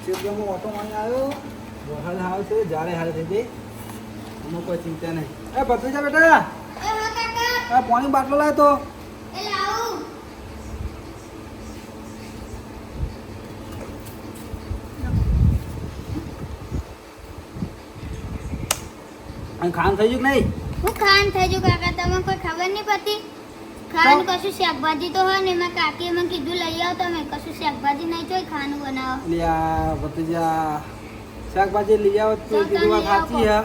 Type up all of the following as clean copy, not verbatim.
શેરડીમાં auto મારી આવ્યો વરસાદ આવે છે જ્યારે હારે થઈ જાય અમને કોઈ ચિંતા નહીં. એ ભત્રીજા બેટા પાણી બાટલો લાય તો. ખાન થઈ ગયું કે નહીં? હું ખાન થઈ ગયું કાકા, તમને કોઈ ખબર નહીં પડતી? ખાવાનું કશું શાકભાજી તો હોય ને, એમાં કાકીએ મને કીધું લઈ આવ તમે, કશું શાકભાજી નહીં જોઈ ખાવાનું બનાવો. લ્યા ભત્રીજા શાકભાજી લઈ આવો તો કીધું વાત સાચી હે,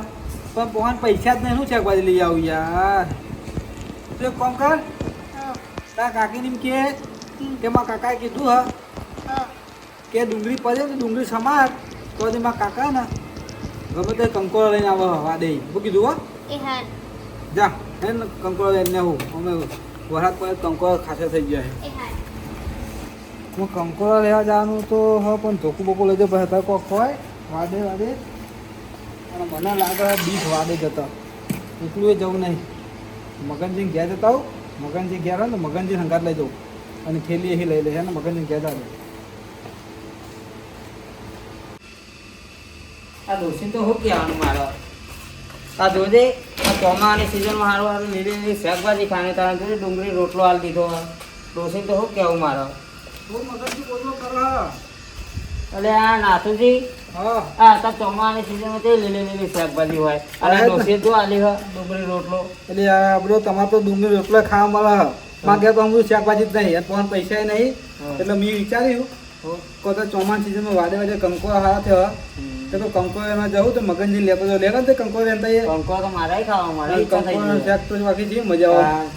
પણ પોહાન પૈસા જ નહીં. શું શાકભાજી લઈ આવું યાર? તું એક કામ કર, તારા કાકીને એમ કે મારા કાકાએ કીધું હ કે ડુંગળી પડે તો ડુંગળી સમાર તો મારા કાકા ને ગમે તે કંકોડો લઈને આવે વાડે. શું કીધું હો? એ હાલ જા હે ને કંકોડો લઈને હું અમે વરસાદ પડે કંકોડો ખાસે થઈ ગયા છે. એ હાલ હું કંકોડો લેવા જવાનું તો હ પણ ધોકું બોકું લઈ જાઉં પછી અત્યારે કોક હોય વાડે અને મને લાગે બીજ વાડે જતા એટલું એ જવું નહીં. મગનજી ઘેર જતા આવું, મગનજી ઘેર હોય ને મગનજી હંગાત લઈ જાઉં અને થેલી એ લઈ લે ને મગનજી ઘેર જાય. આ ડોસી તો શું કહેવાનું મારો? આ જોજે આ ચોમાસાની સિઝનમાં સારું સારું લીલી લીલી શાકભાજી ખાને તારે જોજે ડુંગળી રોટલો હાલ દીધો. ડોસી તો શું કહેવું મારો? બહુ મગનજી બોલવો કરો. એટલે આ નાથુજી હા હા તાર ચોમાસાની સિઝનમાં તે લીલી લીલી શાકભાજી હોય અને ડોસી તો આલી હ ડુંગળી રોટલો. એટલે આ બધો તમારે તો ડુંગળી રોટલો ખાવા મળે હ. માં ઘેર તો અમુક શાકભાજી જ નહીં પણ પૈસા નહીં એટલે મેં વિચાર્યું તો ચોમાસા સિઝનમાં વાડે વાડે કંકોડા સારા થયો તો કંકોડામાં જવું તો મગનજી લેતો જો લેવા તે કંકોડા લેતા કંકો તો મારે ખાવા મળે કંકોડા શાક તો બાકી છે મજા આવે.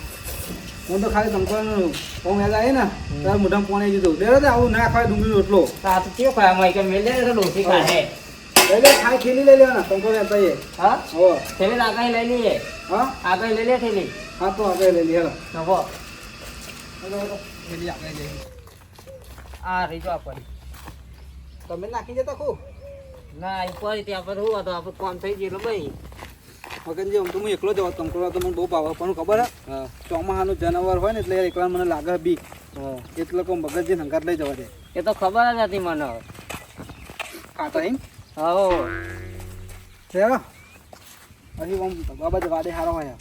હું તો ખાલી કંકોડાનું હું યાદ આવે ને તારે મોઢામાં પાણી દીધું લેવા દે આવું ના ખાય ડુંગળી રોટલો આ તો કેવું ખાય મેં કે મેલે તો ડોસી ખાય. લઈ લે ખાઈ ખેલી લઈ લેવાના કંકોડા લેતા હા હો થેલી આગળ લઈ લઈએ. હા આગળ લઈ લે થેલી. હા તો આગળ લઈ લે હેલો નભો ખેલી આગળ જઈ આ રીજો આપણે તમે નાખી જતા ખૂબ ના ઉપર ત્યાં પર શું હતું આપણે કોમ થઈ ગયેલું ભાઈ. મગનજી આમ તો હું એકલો જ હોત કંકોડા તો મને બહુ ભાવે પણ ખબર હે ચોમાસાનું જનાવર હોય ને એટલે યાર એકલા મને લાગે બીક એટલે કહું મગનજી હંગાત લઈ જવા દે. એ તો ખબર જ હતી મને. ખાતા એમ હો ચાલો હજી આમ બાબા જ વાડે સારો હોય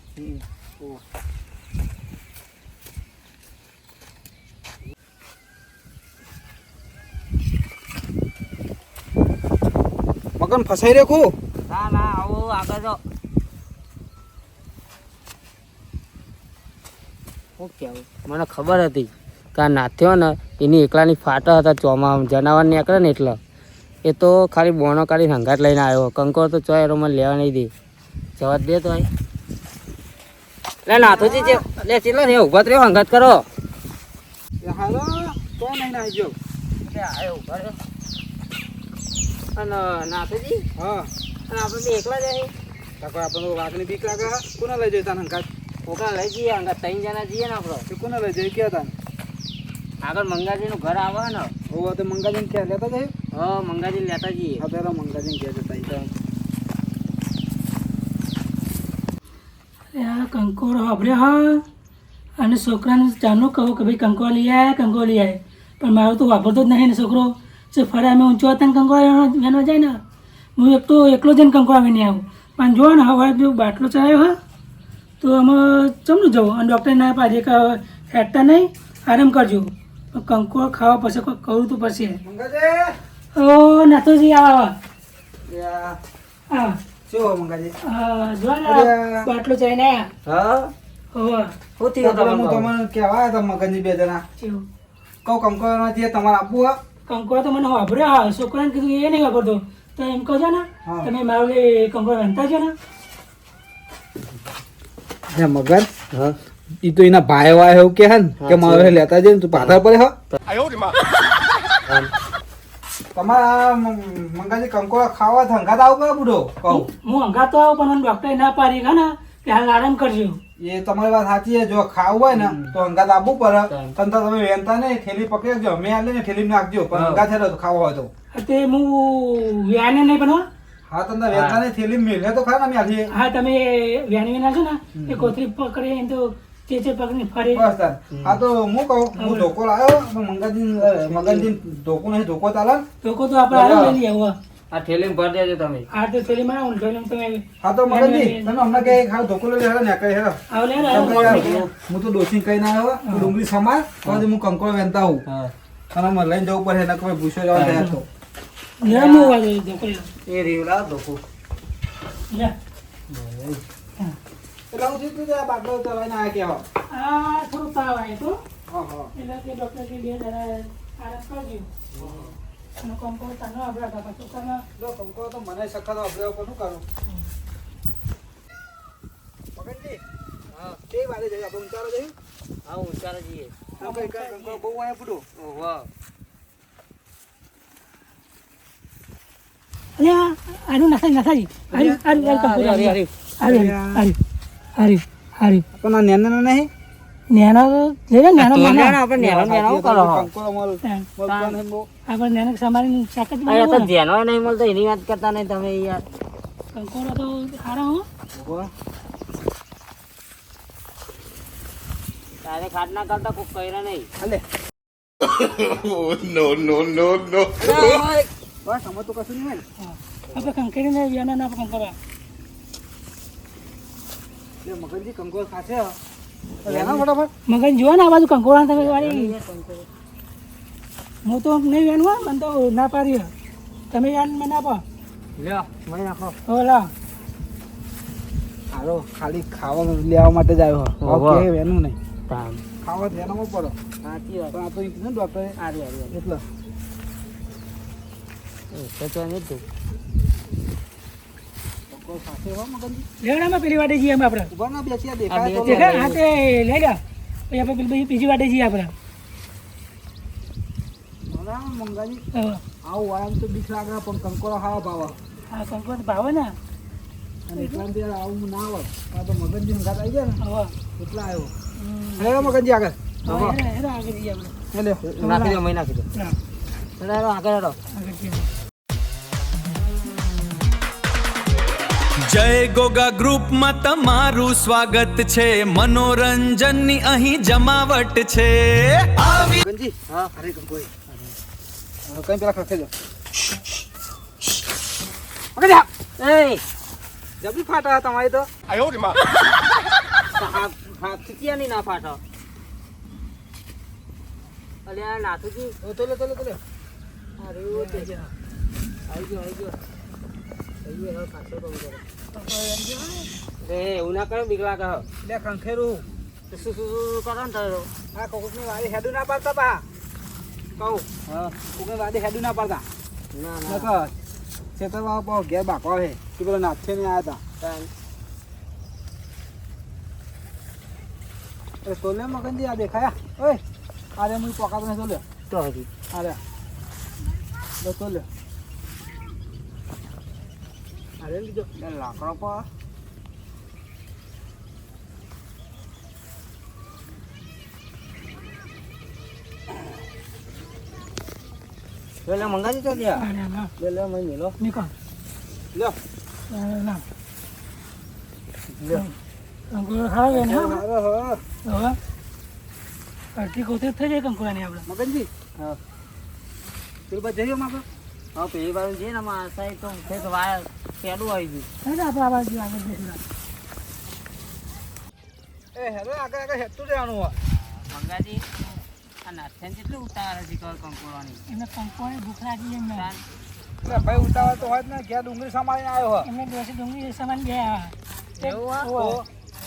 મગન ફસાઈ રે ખું. ના ના આવું આગળ જો શું કહેવું મને ખબર હતી કે આ નાથ્યો ને એની એકલાની ફાટા હતા ચોમામાં જનાવર નીકળે ને એટલે એ તો ખાલી બોનો કાઢી હંગાટ લઈને આવ્યો. કંકોર તો ચોય મને લેવા નહીં દે જવા દે તો ભાઈ. લે નાથોજી લે ચેલા રે ઉભા રહ્યો હંગાત કરો. હાલો તો નહીં આવી ગયો લે આવ્યો ઉભા રહ્યો અને નાથોજી હા અને આપણે બે એકલા જ અહીં તાકો આપણને વાઘની બીક લાગે કોને લઈ જઈ તાન હંગાત કોકા લઈ જઈએ હંગાત 3 જણા જઈએ ને આપણે. એ કોને લઈ જઈ ક્યાં તાન આગળ મંગાજીનું ઘર આવે ને હોવા તો મંગાજીને ક્યાં લેતા જઈએ. હા મંગાજી લેતા જઈએ. હા પેલા મંગાજીને ક્યાં જતા આ કંકોડો વાપર્યો હા અને છોકરાને ચાનું કહું કે ભાઈ કંકોડો લઈ આવે પણ મારો તો વાપરતો જ નહીં ને છોકરો ફરે અમે ઊંચો હતા ને કંકોડો વેણવા જાય ને હું એકલો જઈને કંકોડો વીણી આવું પણ જો ને હવે જો બાટલો ચડાવ્યો હા તો આમાં ચમનું જવું અને ડૉક્ટરે ના પાડે કે હેઠતા નહીં આરામ કરજો કંકોડો ખાવા પછી કોઈ કરવું તો પછી ઓ નાથોજી આવા હા શું મંગાજી જો ને બાટલો ચડાવીને આવ્યા હા હોવા શું થયું હું તમને? તમને કહેવાય હતા મગનજી બે જણા કેવું કહું કંકોડા નથી તમારે આપવું હા કંકોડો તો મને વાપર્યો હા છોકરાને કીધું એ નહીં વાપરતો તો એમ કહો છો ને હા. તમે મારું એ કંકોડો વહેંચતા છો ને મગન હા ઈ તો એના ભાઈ વાય એવું કે હે ને કે મારે લેતા જઈને તું પાછળ પડે હો તમારા મંગાજી કંકોડા ખાવા હંગાત આવું કયા બુડો કહું હું હંગાતો આવું પણ મને ડૉક્ટરે ના પાડી કે ને કે હાલ આરામ કરજો એ તમારી વાત સાચી છે જો ખાવું હોય ને તો હંગાત આપવું પડે તને તો તમે વેનતા નહીં થેલી પકડી મેં આલે ને થેલી નાખજો પણ હંગાત છે તો ખાવો હોય તો તે હું વ્યાને નહીં પણ હો. હા તમને વેનતા નહીં થેલી મેલે તો ખરા ને અમે આલીએ હા તમે વ્યાને નાખો ને એ કોથળી પકડી એને તો તે પગની ફરી બસ તાર. આ તો હું કહું હું ધોકો લાવ્યો પણ મગનજી ધોકો નહીં ધોકો ચાલે લોકો તો આપણે હારે લઈ આવો આ થેલીમાં ભરી દેજો તમે. આ તો થેલી માં આવું થેલી તમે હા તો મગનજી તમે હમણાં કે ખાલી ધોકો લઈ હેડો ને હેડો આવ લે હું તો ડોસી કઈ ના આવ્યો તું ડુંગળી સમાર તો હું કંકોળ વેનતા હું હા અને મને લઈને જવું પડે એને કોઈ ભૂસો જવા દે તો ને મો વાગે દોકરી એ રીવલા ધોકો. લે એટલે હું સીધું આ બાટલો ચલાવીને આવ્યા કેવા આ થોડું તાવ આવે તો હા હા એટલે કે ડોક્ટર કે 2 જણા આરામ કરજો અને કંકોળ તાનો આપડા બાપા છોકરાના જો કંકોળ તો મને સખત અભ્યાસ પર શું કરું મગનજી હા તે વારે જઈએ આપણે ઊંચારો જઈએ હા ઊંચારે જઈએ. આપણે કંકોળ બહુ આયા પૂડો ઓહો અરે આનું નસાજી આરી કંકોળ અરે અરે આરી પણ આ નેના નહીં નેના લે ને નેના તો માના આપણે નેનો કરો હો. કંકોળ અમારું મળતો નહીં બહુ આપણે નેના સમારીને શાક જ અરે તો બનાવવાનું. જેનો નહીં મળતો એની વાત કરતા નહીં તમે યાર. કંકોડો તો સારા હો વાહ તારે ખાટ ના કરતા કોઈ કર્યા નહીં. હાલે no. બસ અમે તો કશું નહીં હોય ને આપણે કંકેડીને વ્યાના ના કંકોડા લે મગનજી કંકોળ ખાશે લેના ફટાફટ મગન જુઓ ને આ બાજુ કંકોડા તમે વાળી હું તો નહીં વેણું હો, મને તો ના પાડી હે. તમે વેણ મને આપો લ્યો મને નાખો. ઓલા હારો ખાલી ખાવા લેવા માટે જ આવ્યો ઓહો. કે વેનું નહીં તામ ખાવા લેનામાં પડો સાચી વાત. પણ આ તો એક ને ડોક્ટરે આરી આરી એટલે તો નહીં તું. કંકોળ ખાશે હો મગનજી લેવડામાં પેલી વાટે જઈએ અમે આપણે ઉભા ના બેસી આ આ દેખાય બે તો છે. દેખા હાથે લઈ જા પછી આપણે પેલી બીજી વાટે જઈએ આપણે બરાબર મંગાજી હવે આવું વાળામાં તો બીક લાગે પણ કંકોળો ખાવા ભાવા આ કંકોડ ભાવે ને અને એટલા બી આવું ના આવે આ તો મગનજી હંગાત આવી જાય ને હવે એટલા આવ્યો હેલો મગનજી આગળ હેરો આગળ જઈએ આપણે હેલો નાખી દો મેં નાખી દો. ના, હેડો આગળ હેડો. આગળ જઈએ જય ગોગા ગ્રુપમાં તમારું સ્વાગત છે. મનોરંજનની અહીં જમાવટ છે. મગનજી હા અરે કંકોળી કઈ પેલા ખસે જો મગનજી એ જબરી ફાટા તમારી તો હાથ ચિયા નહીં ના ફાટો. અલ્યા નાથુજી તો લે અરે ઓ તે આવી ગયો આવી ગયો હવે ખાસો કામ કરો. રે એવું ના કરો બીક લાગે હો. લે ખંખેરું તો શું શું કરો ને તારો. આ કોકની વાડી હેડું ના પાડતા પા કહું હા કોકની વાડી હેડું ના પાડતા ના ના નકર ખેતરમાં બહુ ઘેર બાપા હે કે પેલો નાથે ને આવ્યા તાન. હતા તો લે મગનજી આ દેખાયા ઓય અરે હું પોકાતો નહીં તો લે તો હજી અરે તો લે અરે લીધો લાકડો પર પેલા મંગાજી તો ત્યાં ના, ના, લે લે મેં મેલો. નીકળ લ્યો ના લ્યો કંકોડ ખાવે ને હા અરે હા હવે અડધી કોતેર થઈ જાય કંકોડાની આપણે મગનજી હા પેલું બાદ જઈએ આપણે હા પેલી બાજુ જઈએ ને આમાં સાહેબ તો ફેર વાયર પેલું આવી ગયું. આપણે આ બાજુ આગળ જઈશું એ હેલો આગળ આગળ હેઠું રહેવાનું હોય મંગાજી આ નાથેન જેટલું ઉતાર હતી કર કંકોડાની. એમને કંકોડે ભૂખ લાગી છે એમને એટલે ભાઈ ઉતાવળ તો હોય જ ને ઘેર ડુંગળી સંભાળીને આવ્યો હોય એમને દોષી ડુંગળી સામાન ગયા એવું આ?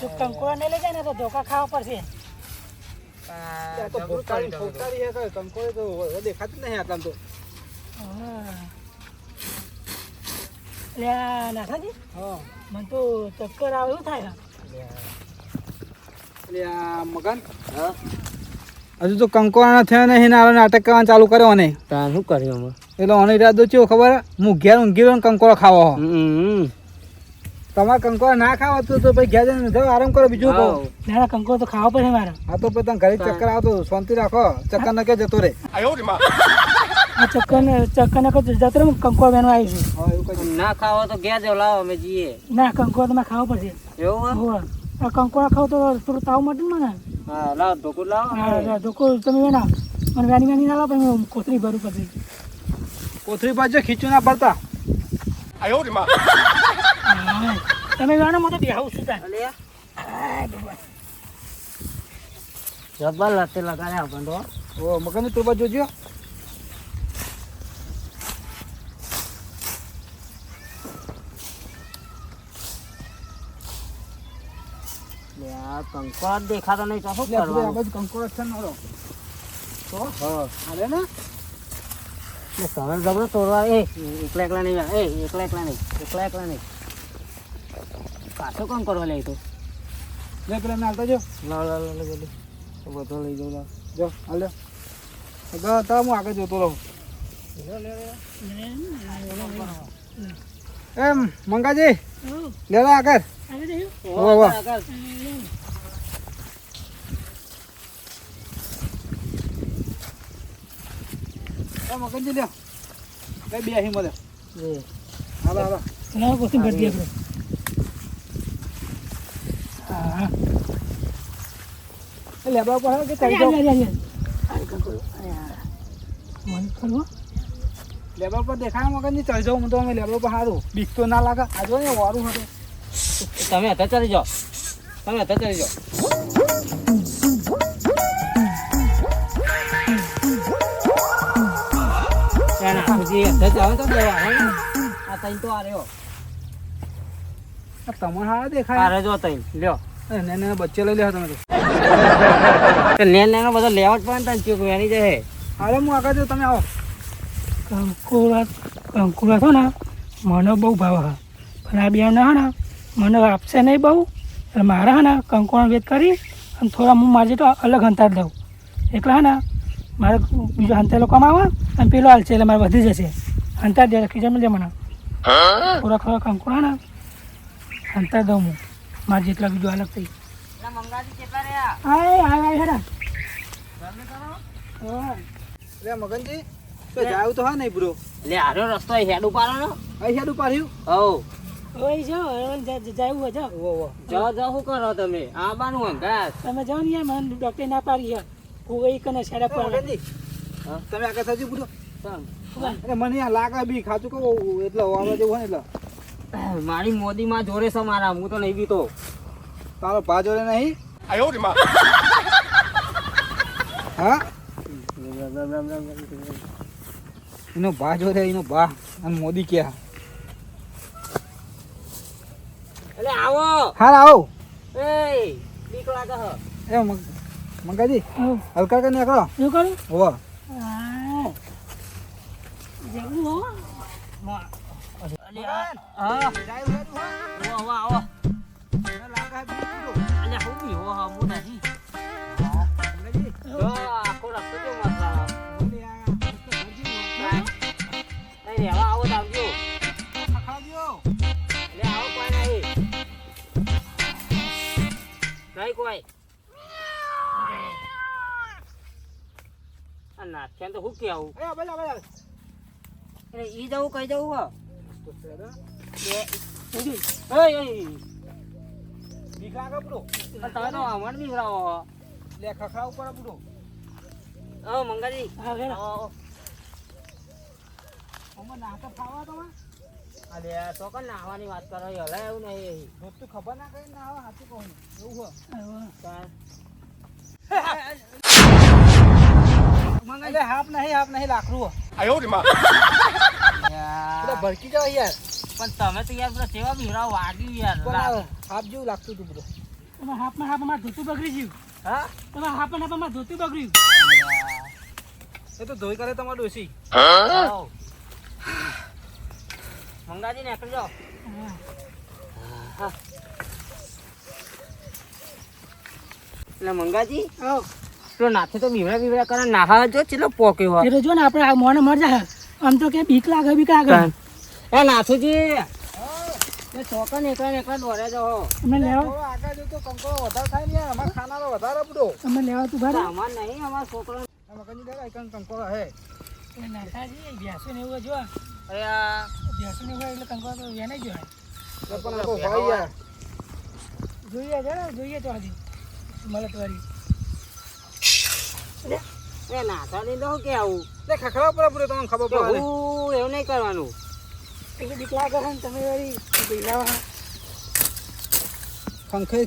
તો કંકોડા નહીં લઈ જાય ને તો ધોકા ખાવા પડશે ત્યાં તો ભૂખતારી ભૂખતારી હે કઈ કંકોડે તો હવે દેખાતી જ નહીં આટલામાં તો એટલે આ નાથાજી હા મને તો ચક્કર આવે એવું થાય એટલે આ મગન હા હજુ તો કંકોડા થયા નહીં ને હવે નાટક કરવાનું ચાલુ કર્યો ને તાન શું કર્યું અમે. એટલે આનો ઈરાદો ચેવો ખબર હું ઘેર ઊંઘી રહ્યો ને કંકોડો ખાવો હો. તમારે કંકોડો ના ખાવા તો પછી ઘેર જઈને જાઓ આરામ કરો બીજું કહો હાઉ. ના કંકોડો તો ખાવા પડે મારે આ તો પછી તમે ઘરે ચક્કર આવતો શાંતિ રાખો ચક્કર ન કે જતો રે આ ચક્કર ને જતો રહે કંકોડ બેનો આવી છે હા એવું કઈ ના ખાવો તો ઘેર જાઓ લાવો અમે જઈએ. ના કંકોડ તો મારે ખાવા પડશે એવું હોય? હોવે. આ કંકોડા ખાવ તો થોડું તાવ મટે ને મને. હા લાવ ધોકો લાવો હા ધોકો તમે વેના મને વેની ના લાવો પછી હું કોથળી ભરું પછી. કોથળી પાછો ખીચું ના પડતા. હા, તમે વેનો મને બેહાવું છું તાર. અલે જબર લતે લગાડે આપણ તો ઓ મગનજી તું બાજુ જોજો. લે આ કંકોડ દેખાતો નહીં તો શું લે આપણે આ કરવાનું બાજુ કંકોડો છે ને મારો. તો હા અરે ને લે સવાર જબરો તોડવા એકલા એકલા નહીં એકલા નહીં પાછો કોણ કરવા લે તો લે પેલા ને હાલતા જો. લાવ જલ્દી તો બધો લઈ જાઉં લાવ જો હાલ લે. તો હું આગળ જોતો રહું. એમ મંગાજી લેવા આગળ. વાહ, વાહ. મગનજી લ્યો કઈ બે અહીં મળે. હાલો હાલો. લાવો કોથળી ભરી દઈએ આપણે. હા એ લેબા ઉપર કે ચડી જાઓ. મને ખરું લેબા ઉપર દેખાય મગનજી ચડી જાઉં હું તો અમે લેબા ઉપર સારું બીક તો ના લાગે. આ જો ને વારું હતું. તમે હતા ચડી જાઓ તમને હારા દેખાય. જો તઈ લ્યો ને બચ્ચે લઈ લે તમે તો. નેનો બધો લેવા જ પડે ને તને ચૂક વેની જાય હાલો હું આગળ જો તમે આવો. કંકુડા છો ને મને બહુ ભાવ હા પણ આ બે ના ને મને આપશે નહીં બહુ એટલે મારે હે ને કંકુડા વેચ કરી અને થોડા હું મારી તો અલગ હંતાર દઉં એટલે હે ને મારે બીજો હંતાર લોકો આવે અને પેલો હાલ છે એટલે મારે વધી જશે હંતાર દે ખીજા મળે મને થોડા થોડા કંકુડા ને હંતાર દઉં હું મારે જેટલા બીજું અલગ થઈ મંગાજી કેટલા રહ્યા આય હેડા લે મગનજી તો જાવ તો હા નહીં બ્રો. લે આરો રસ્તો હેડ ઉપાડો ને અહીં હેડ ઉપાડ્યું. હવ ઓય જાઓ જાવું હોય જાઓ જો શું કરો તમે આ બાનું અંગાસ તમે જાઓ ને યાર મને ડૉક્ટર ના પાડી યાર હું એ કને સાડા પર મગનજી હા? તમે આગળ થજો બ્રો. ચાલ. અરે મને આ લાગે બી ખાતું કહું એટલે વાવા જેવું હોય ને એટલે મારી મોદી માં જોરે છે મારા હું તો નહીં બીતો તારો ભા જોડે નહીં. હા એનો ભા જોડે એનો ભા અને મોદી ક્યાં. એટલે આવો હા આવો. એ બીક લાગે હ એ મંગાજી હલકા કરીને નીકળો. શું કરું હોવા જવું હો અલે હા આવો આવો અલે હું બી હો હા હું નથી જો આખો રસ્તો જો મારા નહીં રે આવો આવજો લે આવો કોઈ નહીં કોઈ આ નાખ્યા તો હું કે આવું એટલે ઈ જવું કઈ જવું હો તમે તો અમણ બી ભરાવો હો લે ખખડા ઉપર બુડો. મંગાજી હા વેણ આમાં નાકા ખાવા તમે અરે તો કઈ નાહવાની વાત કરો હલે એવું નહીં દોસ્ત તું ખબર ના કઈ ના આવે સાચું કહું એવું હોય. એટલે હાફ નહીં લાકડું. એટલે ભરકી જાવ યાર. પણ તમે તો યાર પેલા સેવા ભીવડાવ વાગ્યું યાર પણ હાફ જેવું લાગતું હતું બધું. તમારા હાથમાં હાથમાં ધોતું બગડી ગયું હા તમારા હાથમાં ધોતું બગડ્યું એ તો ધોઈ કરે તમારે ડોસી. મંગાજી ને એકલ જાઓ એટલે મંગાજી પેલો નાથે તો બીવડા કરે નાહા જો ચેલો પોક્યો હોય એટલે જો ને આપણે આ મોને મર જાય આમ તો કે બીક લાગે એ નાથુજી એ ચોકન એકલા દોડે જાઓ અમે લેવા થોડો આગળ જો તો કંકોડો વધારે થાય ને અમાર ખાનારો વધારે બુડો. અમે લેવા તું ભાડે અમાર નહીં અમાર છોકરો મગનજી દાદા એક કંકોડો હે. નાથાજી ભેંસો ને એવું જો અરે આ ભેંસો ને એવું એટલે કંકોડો તો વેનાઈ ગયો પણ આ તો ભાઈ યાર જોઈએ જોઈએ તો હજી મળે તો વારી એ નાતાની તો કે આવું તે ખખડા પર પૂરે તમને ખબર પડે એવું નહીં કરવાનું એટલે દીકલા કરો ને તમે વારી પૈસા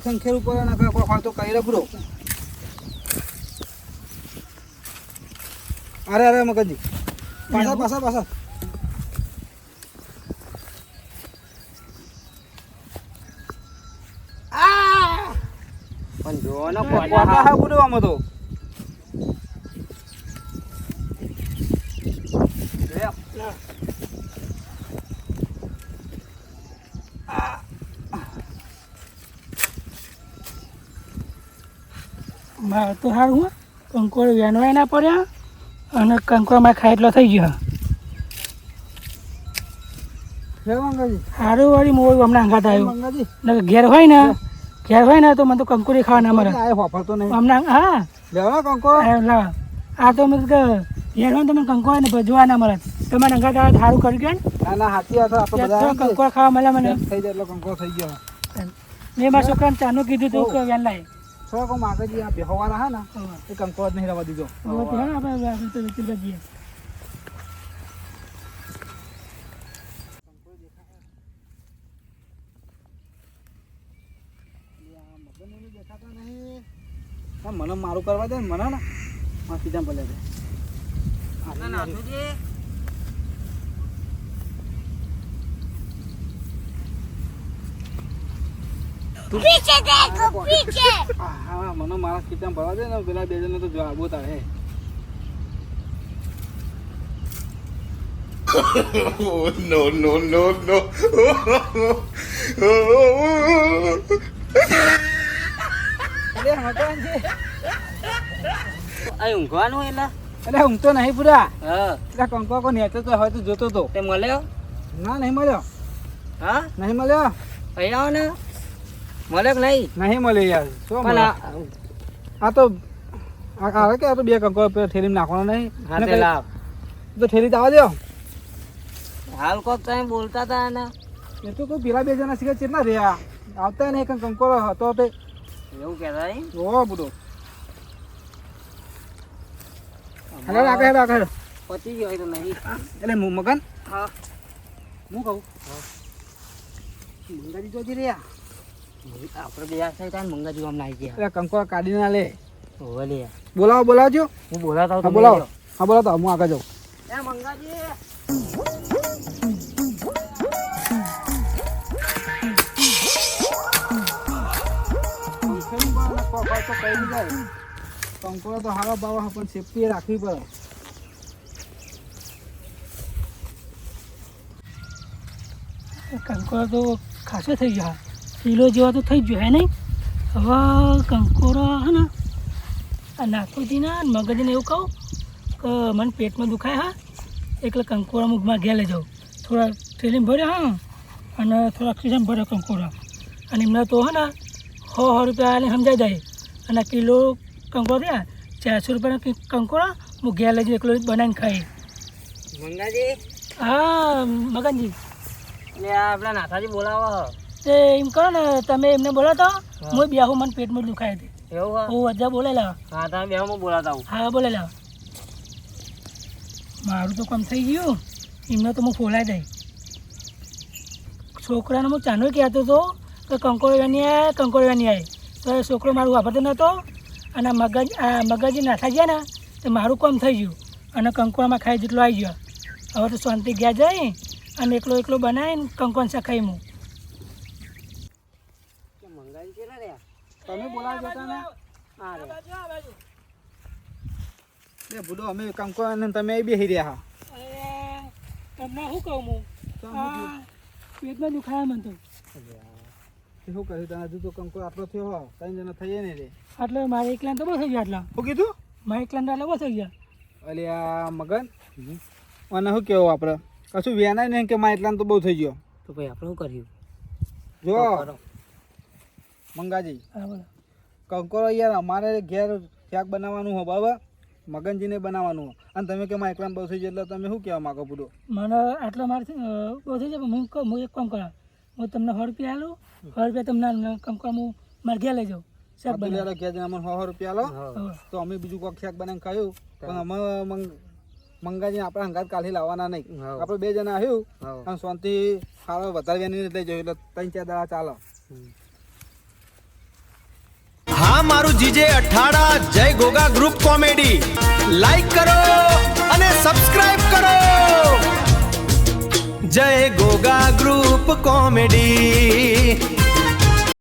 ખંખેર ઉપર ના કોઈ હોય તો કઈ રે પૂરો અરે મગનજી પાછા પણ જોવાનો કોટા હા પૂરો આમાં તો મારે તો સારું હું કંકોડ વેનવાય ના પડ્યા અને કંકોડમાં ખાય એટલો થઈ ગયો સારું વાળી મોય હમણાં અંગાત આવ્યો મંગાજી ને ઘેર હોય ને તો મને તો કંકોડી ખાવા ના મળે આ હોફરતો નહીં હમણાં હા લેવા કંકો આ તો મેં ઘેર હોય ને તમે કંકોડ ને ભજવા ના મળે તમારે અંગાત આવે સારું કરી ગયા ના હાથી હતો આપણે બધા કંકોડ ખાવા મળે મને થઈ જાય એટલો કંકો થઈ ગયો મેં મારા છોકરાને ચાનું કીધું તું કે વેન લાય થોડા કો માગજી આ બેહવાના હા ને એ કંકો જ નહીં રવા દીધો આપણે જઈએ મને મારું કરવા દે ને મને ને હા સીધા ભલે દે पीछे देखो पीछे હા મને મારા સીધા ભરવા દે ને પેલા બે જણ તો જવાબો તારે no. અરે મગનજી આ ઊંઘવાનું એટલે અરે હું તો નહીં પૂરા હા એટલે કંકો કો નેચો તો હોય તો જોતો તો તે મળ્યો ના નહીં મળ્યો હા નહીં મળ્યો અહીંયા આવો ને મળ્યો કે નહીં નહીં મળ્યો યાર શું પણ મળ્યો? આ તો આ આવે કે આ તો બે કંકો થેલીમાં નાખવાનો નહીં હા અને તે કઈ- લાવ તો થેલી તો આવવા દો હાલ કોક તમે બોલતા હતા ને એ તો કોઈ પેલા બે જણા શીખે ચેટલા રહ્યા આવતા નહીં કંઈ કંકો હતો તે એવું કહેતા નહીં ઓ બધો હેલો આગળ પતી ગયો હોય તો નહીં એટલે મગન હા હું કહું મંગાજી જોજી રહ્યા આપણે બે આ થાય મંગા જોવા આવી ગયા એટલે કંકો કાઢી ના લે હોવે લે બોલાવજો હું બોલાતા હા બોલાવો હા બોલાવો તો હું આગળ જાઉં એ મંગાજી કંકો તો હારો બાવા પણ સેફટી રાખવી પડે કંકોડા તો ખાસો થઈ ગયા કિલો જેવા તો થઈ ગયો હે નહીં હવે કંકોડા હે ને આ નાખોજીને મગજને એવું કહું કે મને પેટમાં દુખાય હા એટલે કંકોડા મુખમાં ઘેર લઈ જાઉં થોડા થેલીમાં ભર્યા હા અને થોડા ખીસામાં ભર્યા કંકોડા અને એમને તો હે ને 100 રૂપિયા આને સમજાઈ જાય અને કિલો કંકોડા રહ્યા 400 રૂપિયાના કંકોડા હું ઘેર લઈ જઈ એકલો બનાવીને ખાઈ મંગાજી હા મગનજી એટલે આ આપણા નાથાજી બોલાવો તે એમ કરો ને તમે એમને બોલાતો હું બેહું મને પેટમાં દુખાય હતી એવું હા હું અજા બોલેલા હા તમે બે હું બોલાતા હું હા બોલેલા મારું તો કામ થઈ ગયું એમને તો હું ફોલાઈ દઈ છોકરાને હું ચાનો કહેતો હતો કે કંકોડો વેની આવે તો એ છોકરો મારું વાપરતો નહોતો અને મગજ નાથા ગયા ને તો મારું કામ થઈ ગયું અને કંકોડામાં ખાઈ જેટલો આવી ગયો હવે તો શાંતિ ગયા જાય અને એકલો બનાવીને કંકોડ શાખાઈ હું મંગાજી કેટલા રહ્યા તમે બોલાવજો ને હા રે એ બુડો અમે કંકો અને તમે બેહી રહ્યા તમને શું કહું હું પેટમાં દુખાયા મને તો શું કહ્યું તને હજુ તો કંકો આટલો થયો હો 3 જણા થઈએ ને રે એટલે મારે એકલા તો બહુ થઈ ગયા આટલા શું કીધું મારે એકલા એટલે બહુ થઈ ગયા અલે આ મગન અને શું કેવું આપણે કશું વેનાય નહીં કે માં એટલા તો બહુ થઈ ગયો તો ભાઈ આપણે શું કર્યું જો મંગાજી હા બોલો કંકોરો યાર અમારે ઘેર શાક બનાવવાનું હોય બરાબર મગનજીને બનાવવાનું હોય અને તમે કે માં એકલા બહુ થઈ જાય એટલે તમે શું કહેવા માગો પૂરો મને આટલા મારે બહુ થઈ જાય હું એક કામ કરા હું તમને 100 રૂપિયા આલું 100 રૂપિયા તમને કંકોડા હું મારે ઘેર લઈ જાઓ શાક બનાવો લેલો ઘેર જઈને અમને 100 રૂપિયા લો હવે. તો અમે બીજું કોઈક શાક બનાવીને ખાયું પણ અમે મંગાજીને આપણે હંગાત કાલથી લાવવાના નહીં હા. આપણે 2 જણા આવ્યું હા. અને શાંતિ ખાવા વધારે લઈ જયું એટલે 3-4 દાડા ચાલો હા મારું જીજે અઠાડા જય ગોગા ગ્રુપ કોમેડી લાઈક કરો અને સબસ્ક્રાઇબ કરો જય ગોગા ગ્રુપ કોમેડી